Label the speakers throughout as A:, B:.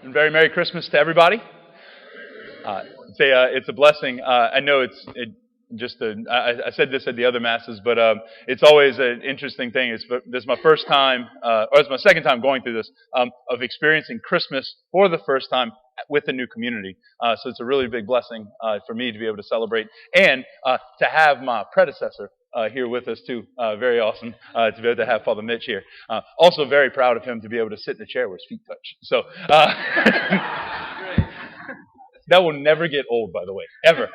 A: And very Merry Christmas to everybody. It's a blessing. I know I said this at the other masses, but it's always an interesting thing. This is my first time, or it's my second time going through this, of experiencing Christmas for the first time with a new community. So it's a really big blessing for me to be able to celebrate and to have my predecessor here with us too. Very awesome to be able to have Father Mitch here. Also very proud of him to be able to sit in a chair where his feet touch. So that will never get old, by the way, ever.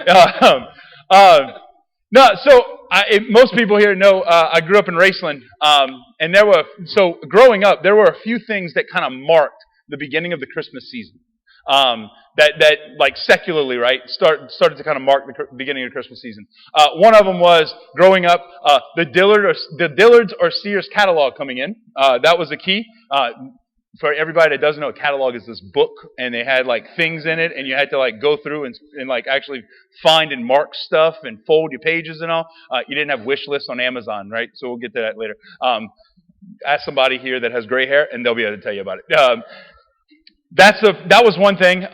A: Most people here know I grew up in Raceland, and growing up, there were a few things that kind of marked the beginning of the Christmas season. That like secularly, right, started to kind of mark the beginning of the Christmas season. One of them was growing up, the Dillards or Sears catalog coming in. That was a key. For everybody that doesn't know, a catalog is this book, and they had like things in it, and you had to like go through and like actually find and mark stuff and fold your pages and all. You didn't have wish lists on Amazon, right? So we'll get to that later. Ask somebody here that has gray hair, and they'll be able to tell you about it. That was one thing.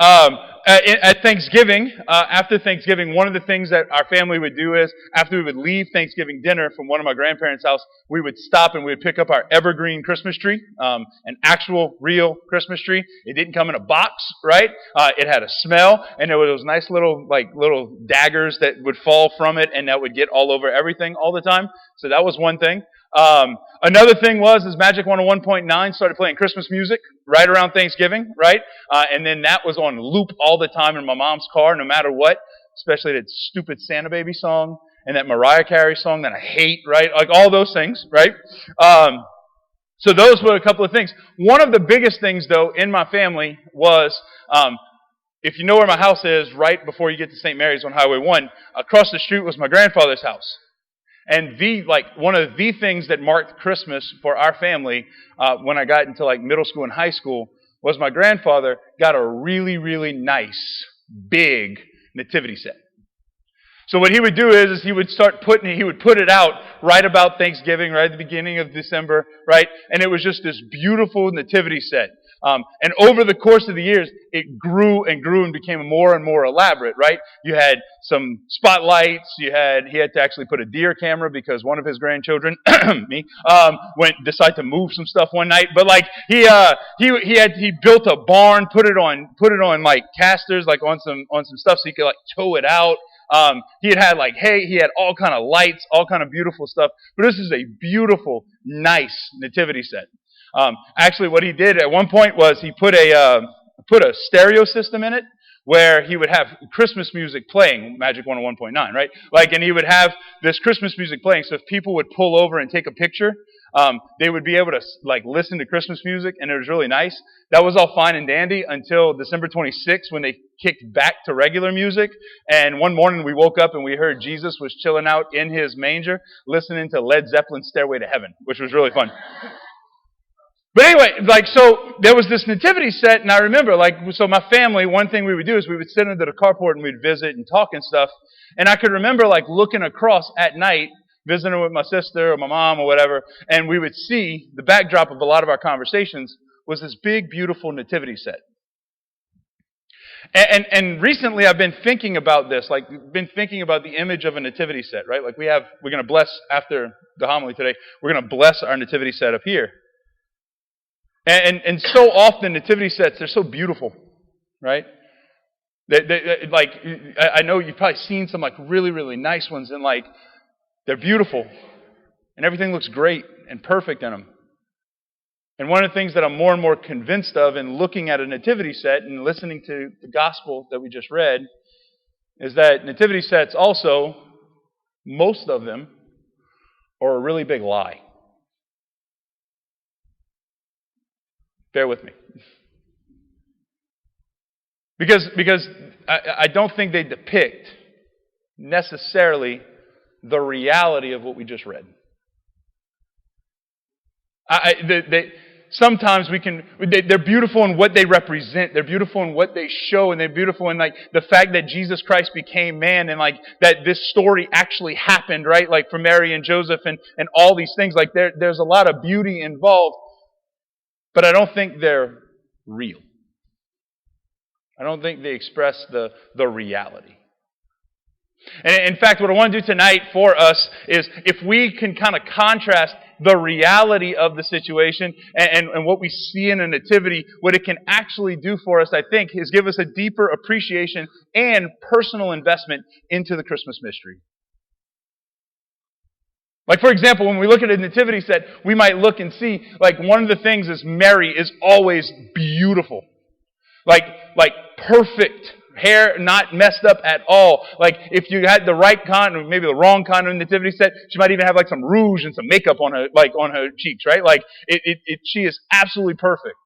A: At Thanksgiving, after Thanksgiving, one of the things that our family would do is, after we would leave Thanksgiving dinner from one of my grandparents' house, we would stop and we would pick up our evergreen Christmas tree, an actual, real Christmas tree. It didn't come in a box, right? It had a smell, and there were those nice little daggers that would fall from it, and that would get all over everything all the time. So that was one thing. Another thing was Magic 101.9 started playing Christmas music right around Thanksgiving, right? And then that was on loop all the time in my mom's car, no matter what, especially that stupid Santa Baby song and that Mariah Carey song that I hate, right? Like all those things, right? So those were a couple of things. One of the biggest things, though, in my family was, if you know where my house is, right before you get to St. Mary's on Highway 1, across the street was my grandfather's house. And one of the things that marked Christmas for our family when I got into like middle school and high school was my grandfather got a really, really nice, big nativity set. So what he would do is he would put it out right about Thanksgiving, right at the beginning of December, right? And it was just this beautiful nativity set. And over the course of the years, it grew and grew and became more and more elaborate, right? You had some spotlights. He had to actually put a deer camera because one of his grandchildren, decided to move some stuff one night. But like he built a barn, put it on like casters, like on some stuff so he could like tow it out. He had like hay, he had all kind of lights, all kind of beautiful stuff. But this is a beautiful, nice nativity set. Actually, what he did at one point was he put a stereo system in it where he would have Christmas music playing, Magic 101.9, right? Like, and he would have this Christmas music playing, so if people would pull over and take a picture, they would be able to like listen to Christmas music, and it was really nice. That was all fine and dandy until December 26th when they kicked back to regular music. And one morning we woke up and we heard Jesus was chilling out in his manger listening to Led Zeppelin's Stairway to Heaven, which was really fun. But anyway, so there was this nativity set, and I remember, so my family, one thing we would do is we would sit under the carport and we'd visit and talk and stuff. And I could remember, looking across at night, visiting with my sister or my mom or whatever, and we would see the backdrop of a lot of our conversations was this big, beautiful nativity set. And recently I've been thinking about this, been thinking about the image of a nativity set, right? We're going to bless, after the homily today, we're going to bless our nativity set up here. And so often nativity sets, they're so beautiful, right? I know you've probably seen some really, really nice ones, and they're beautiful, and everything looks great and perfect in them. And one of the things that I'm more and more convinced of in looking at a nativity set and listening to the gospel that we just read is that nativity sets also, most of them, are a really big lie. Bear with me. Because I don't think they depict necessarily the reality of what we just read. Sometimes they're beautiful in what they represent. They're beautiful in what they show, and they're beautiful in the fact that Jesus Christ became man, and that this story actually happened, right? For Mary and Joseph and all these things. There's a lot of beauty involved. But I don't think they're real. I don't think they express the reality. And in fact, what I want to do tonight for us is if we can kind of contrast the reality of the situation and what we see in a nativity, what it can actually do for us, I think, is give us a deeper appreciation and personal investment into the Christmas mystery. Like, for example, when we look at a nativity set, we might look and see, like, one of the things is Mary is always beautiful. Like perfect. Hair not messed up at all. Like, if you had the right kind, or maybe the wrong kind of nativity set, she might even have like some rouge and some makeup on her cheeks, right? Like, she is absolutely perfect.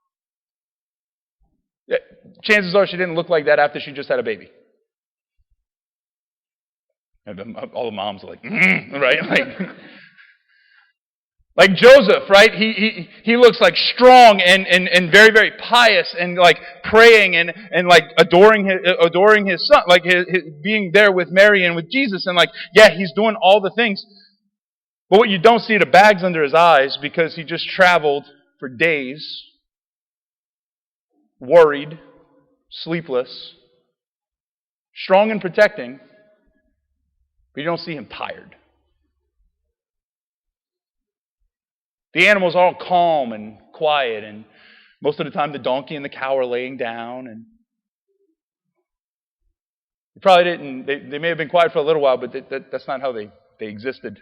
A: Chances are she didn't look like that after she just had a baby. And all the moms are like, right? Like Joseph, right? He looks like strong and very, very pious and like praying and like adoring his son, like his being there with Mary and with Jesus, and like, yeah, he's doing all the things. But what you don't see are the bags under his eyes, because he just traveled for days, worried, sleepless, strong and protecting, but you don't see him tired. The animals are all calm and quiet, and most of the time the donkey and the cow are laying down. And they probably didn't. They may have been quiet for a little while, but that's not how they existed.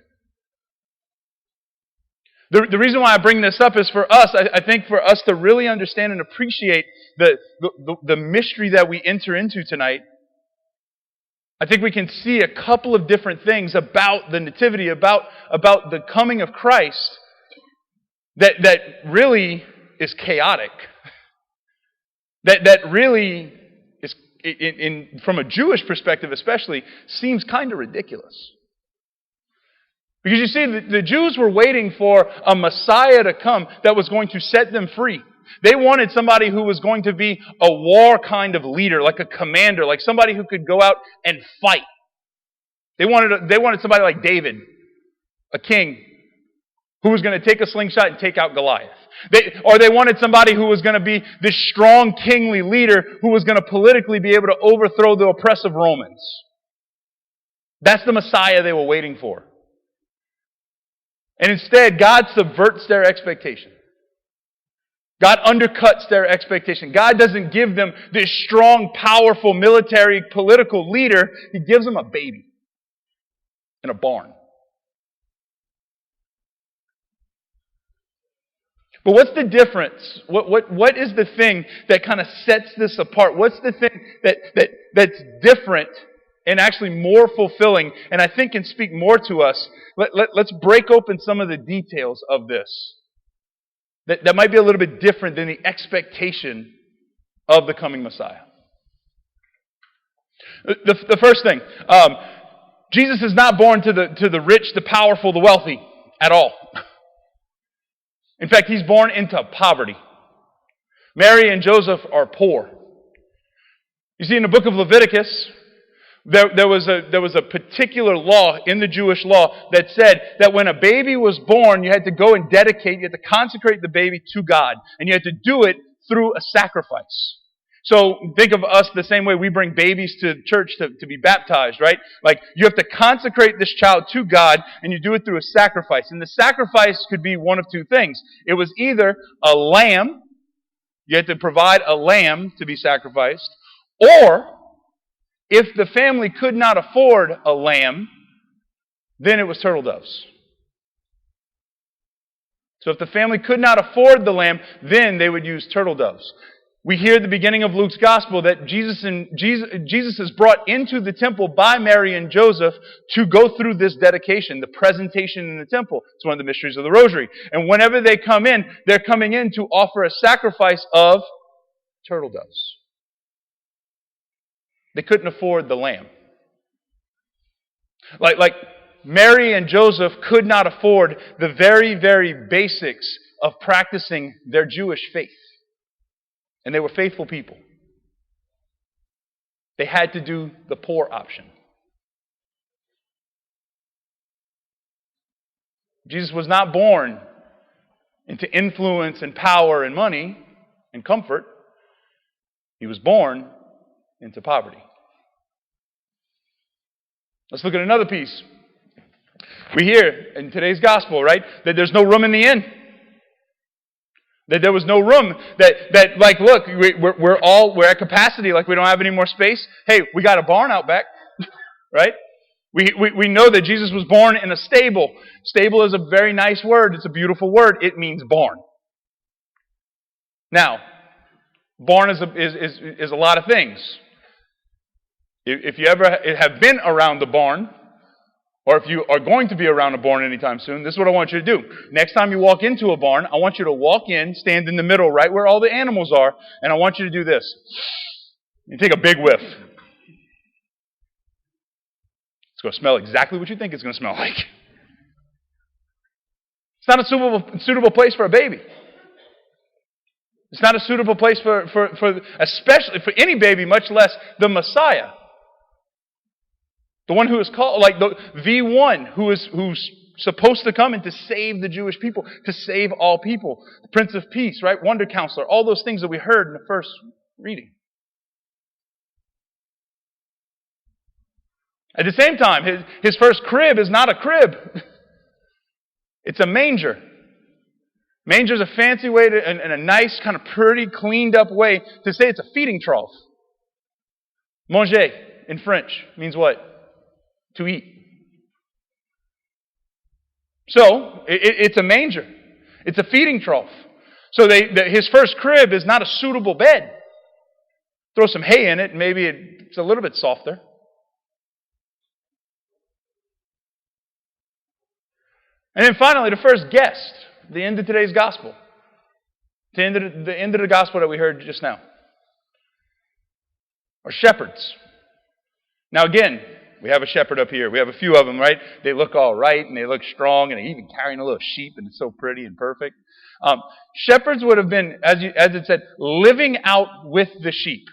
A: The reason why I bring this up is for us. I think for us to really understand and appreciate the mystery that we enter into tonight. I think we can see a couple of different things about the nativity, about the coming of Christ, that really is chaotic. That really is, from a Jewish perspective especially, seems kind of ridiculous. Because you see, the Jews were waiting for a Messiah to come that was going to set them free. They wanted somebody who was going to be a war kind of leader, like a commander, like somebody who could go out and fight. They wanted somebody like David, a king, who was going to take a slingshot and take out Goliath. They wanted somebody who was going to be this strong kingly leader who was going to politically be able to overthrow the oppressive Romans. That's the Messiah they were waiting for. And instead, God subverts their expectation. God undercuts their expectation. God doesn't give them this strong, powerful, military, political leader. He gives them a baby in a barn. But what's the difference? What is the thing that kind of sets this apart? What's the thing that's different and actually more fulfilling, and I think can speak more to us? Let's break open some of the details of this. That might be a little bit different than the expectation of the coming Messiah. The first thing, Jesus is not born to the rich, the powerful, the wealthy at all. In fact, he's born into poverty. Mary and Joseph are poor. You see, in the book of Leviticus, there was a particular law in the Jewish law that said that when a baby was born, you had to go and you had to consecrate the baby to God. And you had to do it through a sacrifice. So think of us the same way we bring babies to church to be baptized, right? Like, you have to consecrate this child to God, and you do it through a sacrifice. And the sacrifice could be one of two things. It was either a lamb, you had to provide a lamb to be sacrificed, or if the family could not afford a lamb, then it was turtle doves. So if the family could not afford the lamb, then they would use turtle doves. We hear at the beginning of Luke's gospel that Jesus is brought into the temple by Mary and Joseph to go through this dedication, the presentation in the temple. It's one of the mysteries of the Rosary. And whenever they come in, they're coming in to offer a sacrifice of turtle doves. They couldn't afford the lamb. Like Mary and Joseph could not afford the very, very basics of practicing their Jewish faith. And they were faithful people. They had to do the poor option. Jesus was not born into influence and power and money and comfort. He was born into poverty. Let's look at another piece. We hear in today's gospel, right, that there's no room in the inn. That there was no room. That like, look, we're at capacity, like we don't have any more space. Hey, we got a barn out back, right? We know that Jesus was born in a stable. Stable is a very nice word. It's a beautiful word. It means barn. Now, barn is a lot of things. If you ever have been around the barn, or if you are going to be around a barn anytime soon, this is what I want you to do. Next time you walk into a barn, I want you to walk in, stand in the middle, right where all the animals are, and I want you to do this. You take a big whiff. It's going to smell exactly what you think it's going to smell like. It's not a suitable place for a baby. It's not a suitable place for especially for any baby, much less the Messiah. The one who is called, like the one who's supposed to come and to save the Jewish people, to save all people. The Prince of Peace, right? Wonder Counselor, all those things that we heard in the first reading. At the same time, his first crib is not a crib. It's a manger. Manger is a fancy way and a nice, kind of pretty, cleaned up way to say it's a feeding trough. Manger in French means what? To eat. So, it's a manger. It's a feeding trough. So his first crib is not a suitable bed. Throw some hay in it, and maybe it's a little bit softer. And then finally, the first guest, the end of today's gospel. The end of the gospel that we heard just now. Are shepherds. Now again, we have a shepherd up here. We have a few of them, right? They look all right, and they look strong, and they're even carrying a little sheep, and it's so pretty and perfect. Shepherds would have been, as it said, living out with the sheep.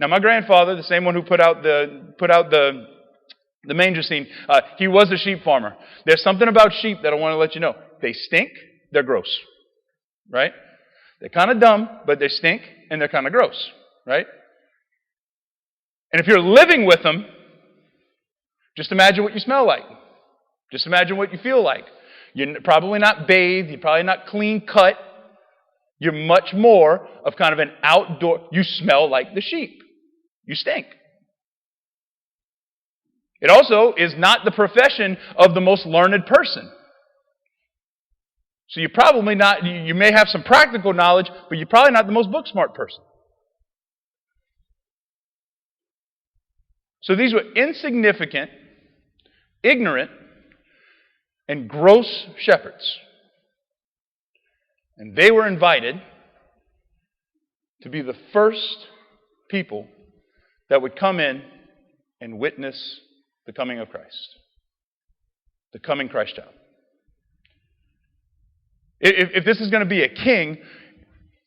A: Now, my grandfather, the same one who put out the manger scene, he was a sheep farmer. There's something about sheep that I want to let you know. They stink, they're gross, right? They're kind of dumb, but they stink, and they're kind of gross, right? And if you're living with them, just imagine what you smell like. Just imagine what you feel like. You're probably not bathed. You're probably not clean cut. You're much more of kind of an outdoor. You smell like the sheep. You stink. It also is not the profession of the most learned person. So you're probably not, you may have some practical knowledge, but you're probably not the most book smart person. So these were insignificant, ignorant, and gross shepherds. And they were invited to be the first people that would come in and witness the coming of Christ. The coming Christ child. If this is going to be a king,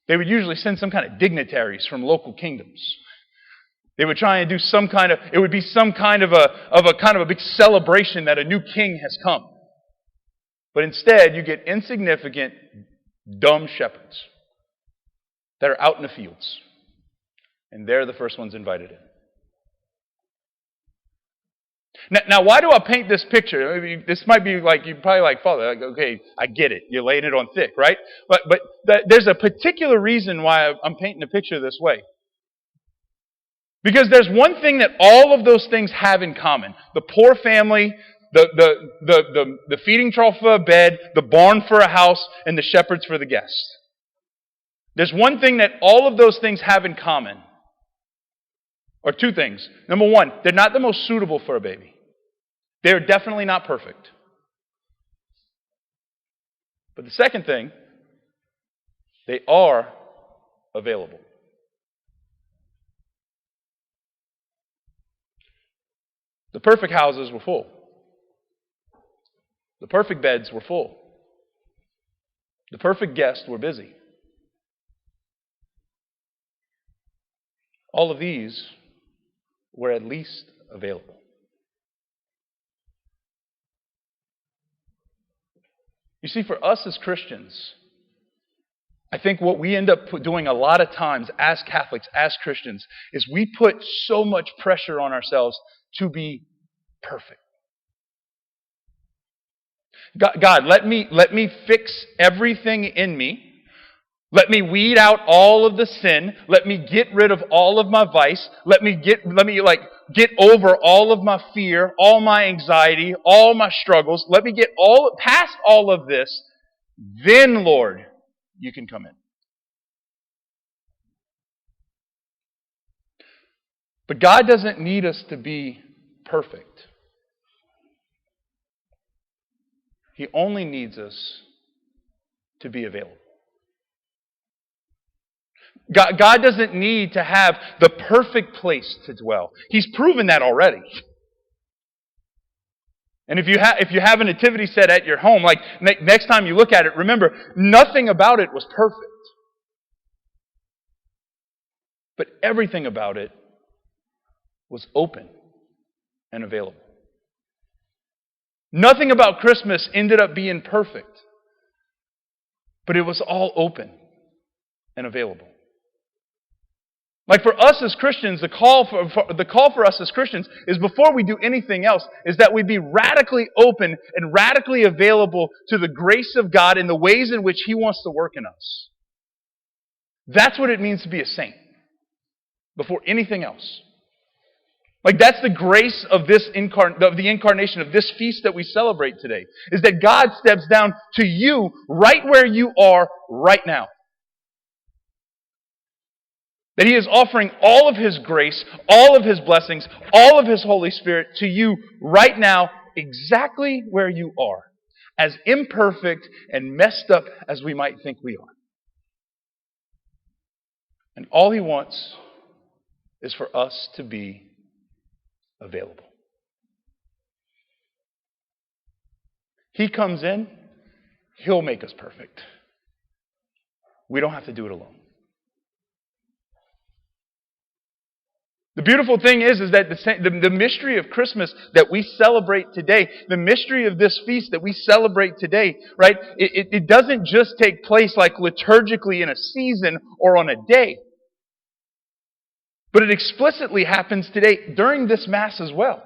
A: they would usually send some kind of dignitaries from local kingdoms. They would try and do some kind of, it would be some kind of a big celebration that a new king has come. But instead, you get insignificant, dumb shepherds that are out in the fields. And they're the first ones invited in. Now, why do I paint this picture? I mean, this might be like, you're probably like, Father, like, okay, I get it. You're laying it on thick, right? But there's a particular reason why I'm painting a picture this way. Because there's one thing that all of those things have in common. The poor family, the feeding trough for a bed, the barn for a house, and the shepherds for the guests. There's one thing that all of those things have in common. Or two things. Number one, they're not the most suitable for a baby. They're definitely not perfect. But the second thing, they are available. The perfect houses were full. The perfect beds were full. The perfect guests were busy. All of these were at least available. You see, for us as Christians, I think what we end up doing a lot of times as Catholics, as Christians, is we put so much pressure on ourselves to be perfect. God, let me fix everything in me. Let me weed out all of the sin. Let me get rid of all of my vice. Let me get over all of my fear, all my anxiety, all my struggles. Let me get past all of this. Then, Lord, you can come in. But God doesn't need us to be perfect. He only needs us to be available. God doesn't need to have the perfect place to dwell. He's proven that already. And if you have a nativity set at your home, like next time you look at it, remember, nothing about it was perfect. But everything about it was open and available. Nothing about Christmas ended up being perfect. But it was all open and available. Like for us as Christians, the call for us as Christians is before we do anything else, is that we be radically open and radically available to the grace of God in the ways in which He wants to work in us. That's what it means to be a saint. Before anything else. Like that's the grace of the incarnation of this feast that we celebrate today. Is that God steps down to you right where you are right now. That He is offering all of His grace, all of His blessings, all of His Holy Spirit to you right now, exactly where you are. As imperfect and messed up as we might think we are. And all He wants is for us to be available. He comes in, He'll make us perfect. We don't have to do it alone. The beautiful thing is that the mystery of Christmas that we celebrate today, the mystery of this feast that we celebrate today, right? It doesn't just take place like liturgically in a season or on a day. But it explicitly happens today during this Mass as well.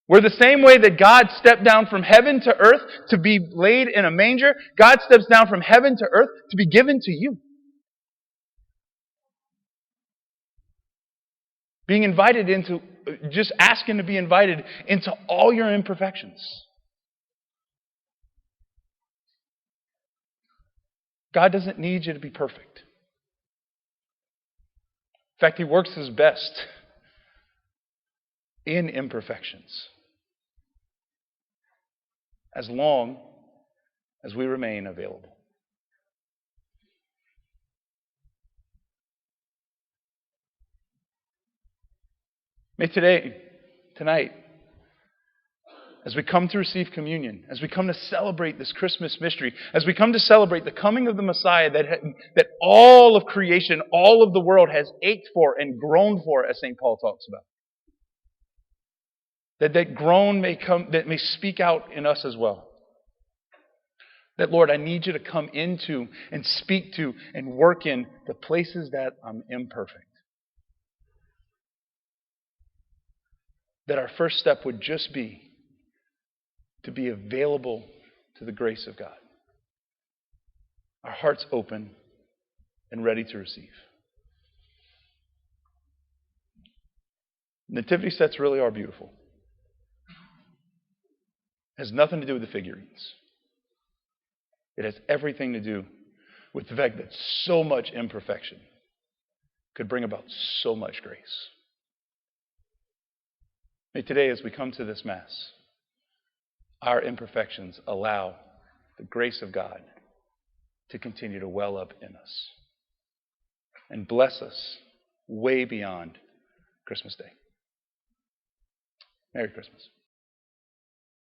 A: Where the same way that God stepped down from heaven to earth to be laid in a manger, God steps down from heaven to earth to be given to you. Being invited into, just asking to be invited into all your imperfections. God doesn't need you to be perfect. In fact, He works His best in imperfections. As long as we remain available. May tonight, as we come to receive communion, as we come to celebrate this Christmas mystery, as we come to celebrate the coming of the Messiah that all of creation, all of the world has ached for and groaned for, as St. Paul talks about. That groan may speak out in us as well. That, Lord, I need you to come into and speak to and work in the places that I'm imperfect. That our first step would just be to be available to the grace of God. Our hearts open and ready to receive. Nativity sets really are beautiful. It has nothing to do with the figurines. It has everything to do with the fact that so much imperfection could bring about so much grace. May today, as we come to this Mass, our imperfections allow the grace of God to continue to well up in us and bless us way beyond Christmas Day. Merry Christmas.